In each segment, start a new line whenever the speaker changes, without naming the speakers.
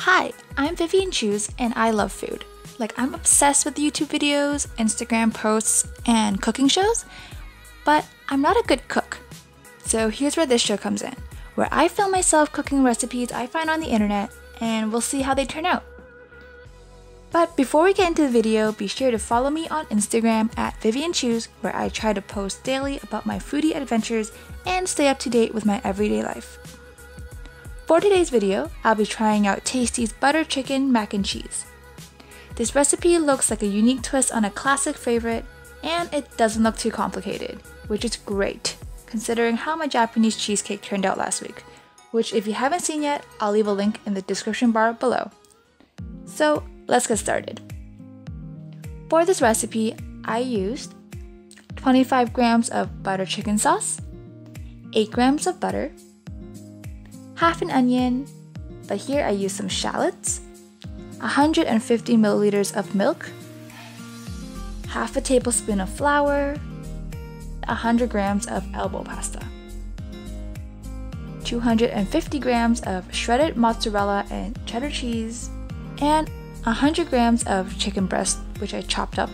Hi, I'm Vivian Chews and I love food. Like, I'm obsessed with YouTube videos, Instagram posts, and cooking shows, but I'm not a good cook. So here's where this show comes in, where I film myself cooking recipes I find on the internet and we'll see how they turn out. But before we get into the video, be sure to follow me on Instagram at Vivian Chews, where I try to post daily about my foodie adventures and stay up to date with my everyday life. For today's video, I'll be trying out Tasty's butter chicken mac and cheese. This recipe looks like a unique twist on a classic favorite, and it doesn't look too complicated, which is great, considering how my Japanese cheesecake turned out last week, which if you haven't seen yet, I'll leave a link in the description bar below. So let's get started. For this recipe, I used 25 grams of butter chicken sauce, 8 grams of butter, half an onion, but here I used some shallots, 150 milliliters of milk, half a tablespoon of flour, 100 grams of elbow pasta, 250 grams of shredded mozzarella and cheddar cheese, and 100 grams of chicken breast, which I chopped up.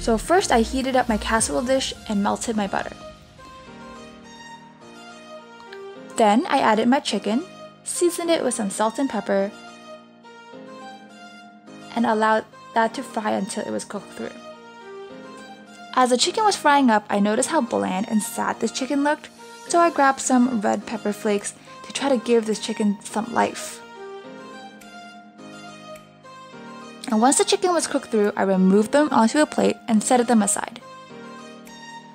So first I heated up my casserole dish and melted my butter. Then I added my chicken, seasoned it with some salt and pepper, and allowed that to fry until it was cooked through. As the chicken was frying up, I noticed how bland and sad this chicken looked, so I grabbed some red pepper flakes to try to give this chicken some life. And once the chicken was cooked through, I removed them onto a plate and set them aside.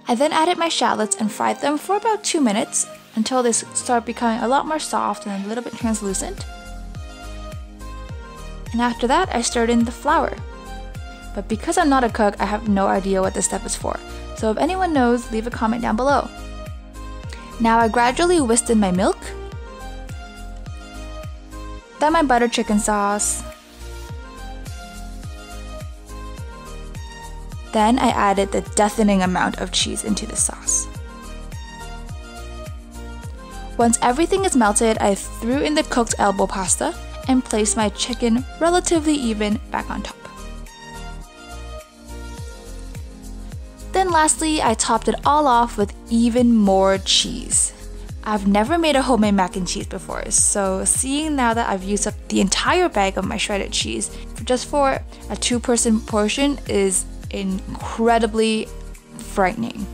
I then added my shallots and fried them for about 2 minutes until they start becoming a lot more soft and a little bit translucent. And after that, I stirred in the flour. But because I'm not a cook, I have no idea what this step is for. So if anyone knows, leave a comment down below. Now I gradually whisked in my milk, then my butter chicken sauce, then I added the deafening amount of cheese into the sauce. Once everything is melted, I threw in the cooked elbow pasta and placed my chicken relatively even back on top. Then lastly, I topped it all off with even more cheese. I've never made a homemade mac and cheese before, so seeing now that I've used up the entire bag of my shredded cheese just for a 2-person portion is incredibly frightening.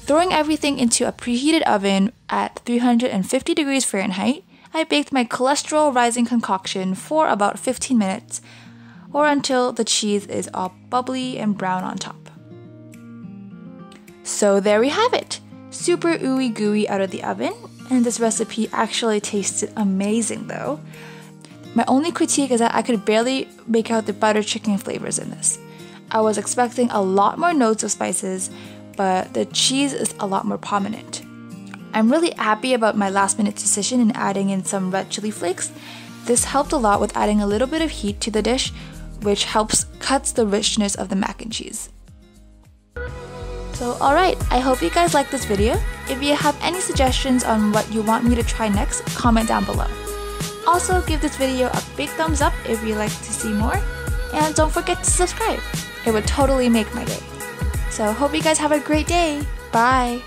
Throwing everything into a preheated oven at 350 degrees Fahrenheit, I baked my cholesterol-rising concoction for about 15 minutes, or until the cheese is all bubbly and brown on top. So there we have it! Super ooey gooey out of the oven, and this recipe actually tasted amazing though. My only critique is that I could barely make out the butter chicken flavors in this. I was expecting a lot more notes of spices, but the cheese is a lot more prominent. I'm really happy about my last minute decision in adding in some red chili flakes. This helped a lot with adding a little bit of heat to the dish, which cuts the richness of the mac and cheese. So alright, I hope you guys liked this video. If you have any suggestions on what you want me to try next, comment down below. Also, give this video a big thumbs up if you'd like to see more, and don't forget to subscribe. It would totally make my day. So hope you guys have a great day. Bye!